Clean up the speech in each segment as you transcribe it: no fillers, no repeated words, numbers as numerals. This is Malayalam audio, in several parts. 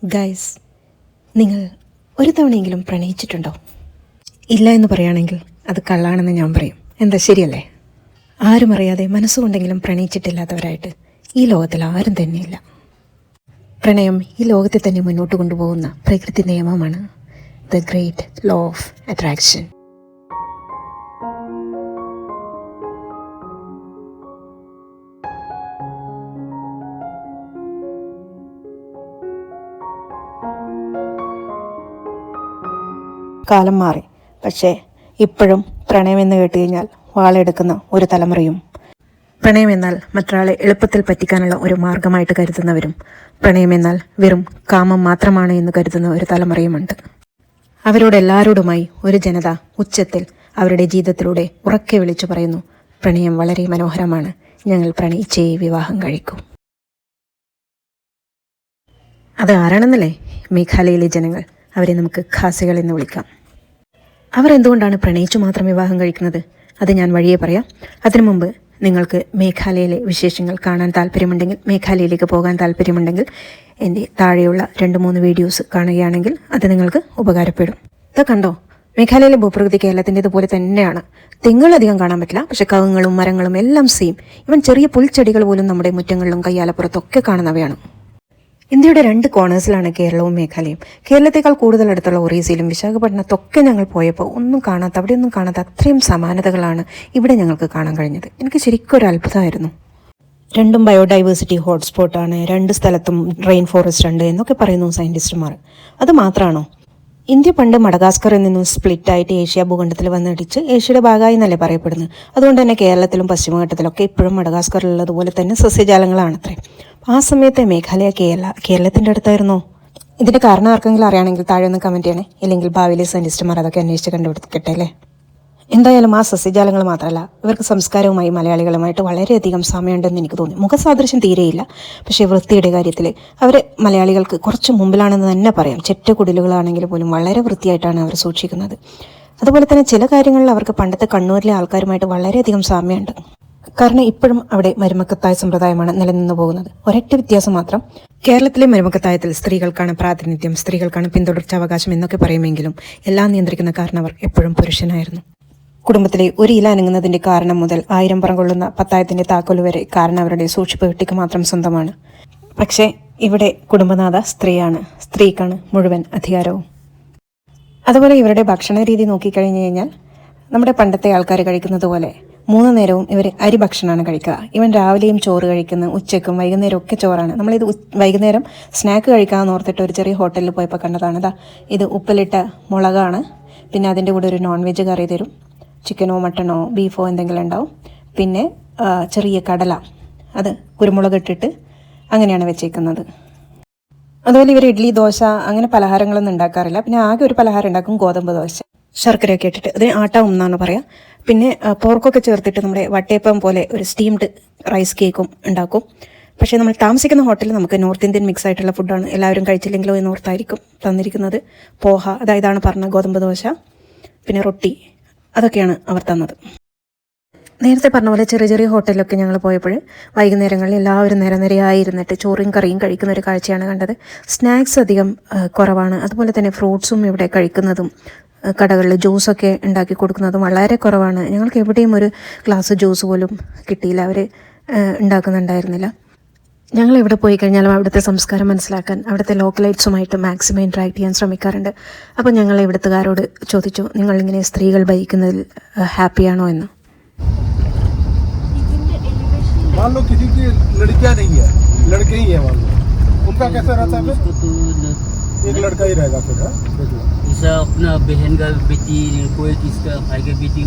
ഗൈസ്, നിങ്ങൾ ഒരു തവണയെങ്കിലും പ്രണയിച്ചിട്ടുണ്ടോ? ഇല്ല എന്ന് പറയുകയാണെങ്കിൽ അത് കള്ളാണെന്ന് ഞാൻ പറയും. എന്താ, ശരിയല്ലേ? ആരും അറിയാതെ മനസ്സുകൊണ്ടെങ്കിലും പ്രണയിച്ചിട്ടില്ലാത്തവരായിട്ട് ഈ ലോകത്തിൽ ആരും തന്നെയില്ല. പ്രണയം ഈ ലോകത്തെ തന്നെ മുന്നോട്ട് കൊണ്ടുപോകുന്ന പ്രകൃതി നിയമമാണ് the great law of attraction. കാലം മാറി, പക്ഷേ ഇപ്പോഴും പ്രണയമെന്ന് കേട്ട് കഴിഞ്ഞാൽ വാളെടുക്കുന്ന ഒരു തലമുറയും, പ്രണയമെന്നാൽ മറ്റൊരാളെ എളുപ്പത്തിൽ പറ്റിക്കാനുള്ള ഒരു മാർഗമായിട്ട് കരുതുന്നവരും, പ്രണയമെന്നാൽ വെറും കാമം മാത്രമാണ് എന്ന് കരുതുന്ന ഒരു തലമുറയുമുണ്ട്. അവരോടെല്ലാവരോടുമായി ഒരു ജനത ഉച്ചത്തിൽ അവരുടെ ജീവിതത്തിലൂടെ ഉറക്കെ വിളിച്ചു പറയുന്നു, പ്രണയം വളരെ മനോഹരമാണ്, ഞങ്ങൾ പ്രണയിച്ചേ വിവാഹം കഴിക്കൂ. അത് ആരാണെന്നല്ലേ? മേഘാലയയിലെ ജനങ്ങൾ. അവരെ നമുക്ക് ഖാസികൾ എന്ന് വിളിക്കാം. അവർ എന്തുകൊണ്ടാണ് പ്രണയിച്ചു മാത്രം വിവാഹം കഴിക്കുന്നത്? അത് ഞാൻ വഴിയെ പറയാം. അതിനു മുമ്പ് നിങ്ങൾക്ക് മേഘാലയയിലെ വിശേഷങ്ങൾ കാണാൻ താല്പര്യമുണ്ടെങ്കിൽ, മേഘാലയയിലേക്ക് പോകാൻ താല്പര്യമുണ്ടെങ്കിൽ എൻ്റെ താഴെയുള്ള 2-3 വീഡിയോസ് കാണുകയാണെങ്കിൽ അത് നിങ്ങൾക്ക് ഉപകാരപ്പെടും. ഇത് കണ്ടോ, മേഘാലയയിലെ ഭൂപ്രകൃതി കേരളത്തിൻ്റെതുപോലെ തന്നെയാണ്. തെങ്ങുകളധികം കാണാൻ പറ്റില്ല, പക്ഷെ കവുങ്ങളും മരങ്ങളും എല്ലാം സെയിം. ഇവൻ ചെറിയ പുൽച്ചെടികൾ പോലും നമ്മുടെ മുറ്റങ്ങളിലും കയ്യാലപ്പുറത്തൊക്കെ കാണുന്നവയാണ്. ഇന്ത്യയുടെ 2 കോർണേഴ്സിലാണ് കേരളവും മേഘാലയയും. കേരളത്തേക്കാൾ കൂടുതൽ അടുത്തുള്ള ഒറീസയിലും വിശാഖപട്ടണത്തൊക്കെ ഞങ്ങൾ പോയപ്പോൾ അവിടെയൊന്നും കാണാത്ത അത്രയും സമാനതകളാണ് ഇവിടെ ഞങ്ങൾക്ക് കാണാൻ കഴിഞ്ഞത്. എനിക്ക് ശരിക്കും ഒരു അത്ഭുതമായിരുന്നു. 2 ബയോഡൈവേഴ്സിറ്റി ഹോട്ട്സ്പോട്ടാണ്, 2 സ്ഥലത്തും റെയിൻ ഫോറസ്റ്റ് ഉണ്ട് എന്നൊക്കെ പറയുന്നു സയൻറ്റിസ്റ്റുമാർ. അത് മാത്രമാണോ? ഇന്ത്യ പണ്ട് മഡഗാസ്കറിൽ നിന്നും സ്പ്ലിറ്റായിട്ട് ഏഷ്യ ഭൂഖണ്ഡത്തിൽ വന്നിടിച്ച് ഏഷ്യയുടെ ഭാഗമായി എന്നല്ലേ പറയപ്പെടുന്നത്. അതുകൊണ്ട് തന്നെ കേരളത്തിലും പശ്ചിമഘട്ടത്തിലൊക്കെ ഇപ്പോഴും മഡഗാസ്കറിലുള്ളതുപോലെ തന്നെ സസ്യജാലങ്ങളാണത്രേ. ആ സമയത്തെ മേഘാലയ കേരളത്തിൻ്റെ അടുത്തായിരുന്നോ? ഇതിൻ്റെ കാരണം ആർക്കെങ്കിലും അറിയണമെങ്കിൽ താഴെ ഒന്ന് കമൻറ്റ് ചെയ്യണേ. ഇല്ലെങ്കിൽ ഭാവിയിലെ സയൻറ്റിസ്റ്റുമാർ അതൊക്കെ അന്വേഷിച്ച് കണ്ടുപിടിക്കട്ടെ അല്ലേ. എന്തായാലും ആ സസ്യജാലങ്ങൾ മാത്രമല്ല, ഇവർക്ക് സംസ്കാരവുമായി മലയാളികളുമായിട്ട് വളരെയധികം സാമ്യമുണ്ടെന്ന് എനിക്ക് തോന്നി. മുഖസാദൃശ്യം തീരെയില്ല, പക്ഷേ വൃത്തിയുടെ കാര്യത്തിൽ അവർ മലയാളികൾക്ക് കുറച്ച് മുമ്പിലാണെന്ന് തന്നെ പറയാം. ചെറ്റക്കുടിലുകളാണെങ്കിൽ പോലും വളരെ വൃത്തിയായിട്ടാണ് അവർ സൂക്ഷിക്കുന്നത്. അതുപോലെ തന്നെ ചില കാര്യങ്ങളിൽ അവർക്ക് പണ്ടത്തെ കണ്ണൂരിലെ ആൾക്കാരുമായിട്ട് വളരെയധികം സാമ്യമുണ്ട്. കാരണം ഇപ്പോഴും അവിടെ മരുമക്കത്തായ സമ്പ്രദായമാണ് നിലനിന്ന് പോകുന്നത്. ഒരൊറ്റ വ്യത്യാസം മാത്രം, കേരളത്തിലെ മരുമക്കത്തായത്തിൽ സ്ത്രീകൾക്കാണ് പ്രാതിനിധ്യം, സ്ത്രീകൾക്കാണ് പിന്തുടർച്ചാവകാശം എന്നൊക്കെ പറയുമെങ്കിലും എല്ലാം നിയന്ത്രിക്കുന്ന കാരണവർ എപ്പോഴും പുരുഷനായിരുന്നു. കുടുംബത്തിലെ ഒരു ഇല അനങ്ങുന്നതിൻ്റെ കാരണം മുതൽ 1000 പുറം കൊള്ളുന്ന പത്തായത്തിൻ്റെ താക്കോൽ വരെ കാരണം അവരുടെ സൂക്ഷിപ്പ് പെട്ടിക്ക് മാത്രം സ്വന്തമാണ്. പക്ഷേ ഇവിടെ കുടുംബനാഥ സ്ത്രീയാണ്, സ്ത്രീക്കാണ് മുഴുവൻ അധികാരവും. അതുപോലെ ഇവരുടെ ഭക്ഷണ രീതി നോക്കിക്കഴിഞ്ഞു കഴിഞ്ഞാൽ നമ്മുടെ പണ്ടത്തെ ആൾക്കാർ കഴിക്കുന്നത് പോലെ 3 നേരവും ഇവർ അരി ഭക്ഷണമാണ് കഴിക്കുക. ഇവൻ രാവിലെയും ചോറ് കഴിക്കുന്നു, ഉച്ചയ്ക്കും വൈകുന്നേരം ഒക്കെ ചോറാണ്. നമ്മളിത് വൈകുന്നേരം സ്നാക്ക് കഴിക്കാമെന്ന് ഓർത്തിട്ട് ഒരു ചെറിയ ഹോട്ടലിൽ പോയപ്പോൾ കണ്ടതാണ്. ഇത് ഉപ്പിലിട്ട മുളകാണ്, പിന്നെ അതിൻ്റെ കൂടെ ഒരു നോൺ വെജ് കറി തരും. ചിക്കനോ മട്ടണോ ബീഫോ എന്തെങ്കിലും ഉണ്ടാവും. പിന്നെ ചെറിയ കടല, അത് കുരുമുളക് ഇട്ടിട്ട് അങ്ങനെയാണ് വെച്ചേക്കുന്നത്. അതുപോലെ ഇവർ ഇഡ്ഡലി, ദോശ അങ്ങനെ പലഹാരങ്ങളൊന്നും ഉണ്ടാക്കാറില്ല. പിന്നെ ആകെ ഒരു പലഹാരം ഉണ്ടാക്കും, ഗോതമ്പ് ദോശ, ശർക്കരയൊക്കെ ഇട്ടിട്ട്. അതിന് ആട്ടം എന്നാണ് പറയുക. പിന്നെ പോർക്കൊക്കെ ചേർത്തിട്ട് നമ്മുടെ വട്ടയപ്പം പോലെ ഒരു സ്റ്റീംഡ് റൈസ് കേക്കും ഉണ്ടാക്കും. പക്ഷേ നമ്മൾ താമസിക്കുന്ന ഹോട്ടലിൽ നമുക്ക് നോർത്ത് ഇന്ത്യൻ മിക്സ് ആയിട്ടുള്ള ഫുഡാണ്. എല്ലാവരും കഴിച്ചില്ലെങ്കിലോ എന്ന് ഓർത്തായിരിക്കും തന്നിരിക്കുന്നത്. പോഹ, അതായതാണ് പറഞ്ഞ ഗോതമ്പ് ദോശ, പിന്നെ റൊട്ടി, അതൊക്കെയാണ് അവർ തന്നത്. നേരത്തെ പറഞ്ഞ പോലെ ചെറിയ ചെറിയ ഹോട്ടലിലൊക്കെ ഞങ്ങൾ പോയപ്പോൾ വൈകുന്നേരങ്ങളിൽ എല്ലാവരും നിരനിരയായി ഇരുന്നിട്ട് ചോറും കറിയും കഴിക്കുന്ന ഒരു കാഴ്ചയാണ് കണ്ടത്. സ്നാക്സ് അധികം കുറവാണ്. അതുപോലെ തന്നെ ഫ്രൂട്ട്സും ഇവിടെ കഴിക്കുന്നതും കടകളിൽ ജ്യൂസൊക്കെ ഉണ്ടാക്കി കൊടുക്കുന്നതും വളരെ കുറവാണ്. ഞങ്ങൾക്ക് എവിടെയും ഒരു ഗ്ലാസ് ജ്യൂസ് പോലും കിട്ടിയില്ല, അവർ ഉണ്ടാക്കുന്നുണ്ടായിരുന്നില്ല. ഞങ്ങൾ എവിടെ പോയി കഴിഞ്ഞാലും അവിടുത്തെ സംസ്കാരം മനസ്സിലാക്കാൻ അവിടുത്തെ ലോക്കലൈറ്റ്സുമായിട്ട് മാക്സിമം ഇൻട്രാക്ട് ചെയ്യാൻ ശ്രമിക്കാറുണ്ട്. അപ്പോൾ ഞങ്ങൾ ഇവിടുത്തുകാരോട് ചോദിച്ചു, നിങ്ങളിങ്ങനെ സ്ത്രീകൾ ഭരിക്കുന്നതിൽ ഹാപ്പിയാണോ എന്ന്. एक लड़का ही रहेगा फिर, ऐसा अपना बहन का बेटी, कोई किसका भाई का बेटी।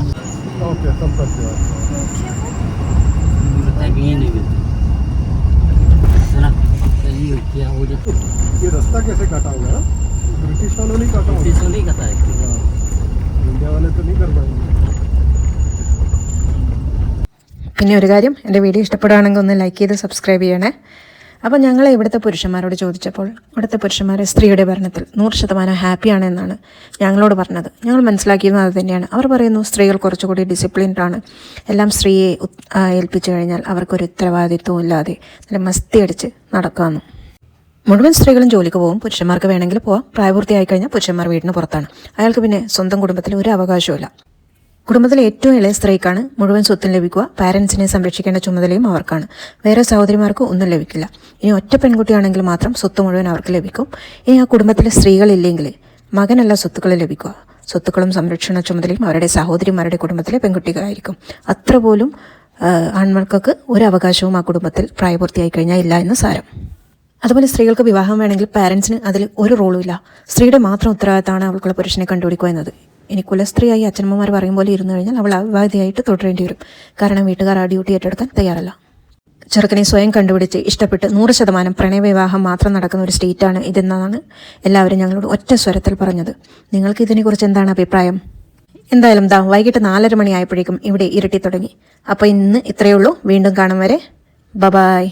ओके, तब करते हो बताएंगे नहीं सुना चलिए क्या हो जाए। ये रास्ता कैसे काटा होगा? ब्रिटिश वालों ने काटा होगा, ब्रिटिश वाले ही काटा है, इंडिया वाले तो नहीं कर पाएंगे. പിന്നെ ഒരു കാര്യം, എൻ്റെ വീഡിയോ ഇഷ്ടപ്പെടുകയാണെങ്കിൽ ഒന്ന് ലൈക്ക് ചെയ്ത് സബ്സ്ക്രൈബ് ചെയ്യണേ. അപ്പോൾ ഞങ്ങൾ ഇവിടുത്തെ പുരുഷന്മാരോട് ചോദിച്ചപ്പോൾ ഇവിടുത്തെ പുരുഷന്മാർ സ്ത്രീയുടെ ഭരണത്തിൽ 100% ഹാപ്പിയാണ് എന്നാണ് ഞങ്ങളോട് പറഞ്ഞത്. ഞങ്ങൾ മനസ്സിലാക്കിയിരുന്നത് അത് തന്നെയാണ്. അവർ പറയുന്നു സ്ത്രീകൾ കുറച്ചുകൂടി ഡിസിപ്ലിൻഡാണ്, എല്ലാം സ്ത്രീയെ ഏൽപ്പിച്ചു കഴിഞ്ഞാൽ അവർക്കൊരു ഉത്തരവാദിത്വവും ഇല്ലാതെ നല്ല മസ്തി അടിച്ച് നടക്കാമെന്ന്. മുഴുവൻ സ്ത്രീകളും ജോലിക്ക് പോകും, പുരുഷന്മാർക്ക് വേണമെങ്കിൽ പോവാം. പ്രായപൂർത്തിയായി കഴിഞ്ഞാൽ പുരുഷന്മാർ വീടിന് പുറത്താണ്. അയാൾക്ക് പിന്നെ സ്വന്തം കുടുംബത്തിൽ ഒരു അവകാശവുമില്ല. കുടുംബത്തിലെ ഏറ്റവും ഇളയ സ്ത്രീക്കാണ് മുഴുവൻ സ്വത്തും ലഭിക്കുക. പാരൻസിനെ സംരക്ഷിക്കേണ്ട ചുമതലയും അവർക്കാണ്. വേറെ സഹോദരിമാർക്ക് ഒന്നും ലഭിക്കില്ല. ഇനി ഒറ്റ പെൺകുട്ടിയാണെങ്കിൽ മാത്രം സ്വത്ത് മുഴുവൻ അവർക്ക് ലഭിക്കും. ഇനി ആ കുടുംബത്തിലെ സ്ത്രീകളില്ലെങ്കിൽ മകനല്ല സ്വത്തുക്കൾ ലഭിക്കുക. സ്വത്തുക്കളും സംരക്ഷണ ചുമതലയും അവരുടെ സഹോദരിമാരുടെ കുടുംബത്തിലെ പെൺകുട്ടികളായിരിക്കും. അത്ര പോലും ആൺമക്കൾക്ക് ഒരു അവകാശവും ആ കുടുംബത്തിൽ പ്രായപൂർത്തിയായി കഴിഞ്ഞാൽ ഇല്ല എന്ന് സാരം. അതുപോലെ സ്ത്രീകൾക്ക് വിവാഹം വേണമെങ്കിൽ പാരൻസിന് അതിൽ ഒരു റോളും ഇല്ല. സ്ത്രീയുടെ മാത്രം ഉത്തരവാദിത്തമാണ് അവൾക്കുള്ള പുരുഷനെ കണ്ടുപിടിക്കുക എന്നത്. ഇനി കുലസ്ത്രീയായി അച്ഛനമ്മമാർ പറയും പോലെ ഇരുന്നു കഴിഞ്ഞാൽ അവൾ അവിവാഹിതയായിട്ട് തുടരേണ്ടി വരും. കാരണം വീട്ടുകാർ ആ ഡ്യൂട്ടി ഏറ്റെടുക്കാൻ തയ്യാറല്ല. ചെറുക്കനെ സ്വയം കണ്ടുപിടിച്ച് ഇഷ്ടപ്പെട്ട് 100% പ്രണയവിവാഹം മാത്രം നടക്കുന്ന ഒരു സ്റ്റേറ്റാണ് ഇതെന്നാണ് എല്ലാവരും ഞങ്ങളോട് ഒറ്റ സ്വരത്തിൽ പറഞ്ഞത്. നിങ്ങൾക്ക് ഇതിനെക്കുറിച്ച് എന്താണ് അഭിപ്രായം? എന്തായാലും വൈകിട്ട് 4:30 മണിയായപ്പോഴേക്കും ഇവിടെ ഇരുട്ടി തുടങ്ങി. അപ്പോൾ ഇന്ന് ഇത്രയേ ഉള്ളൂ. വീണ്ടും കാണും വരെ ബൈ.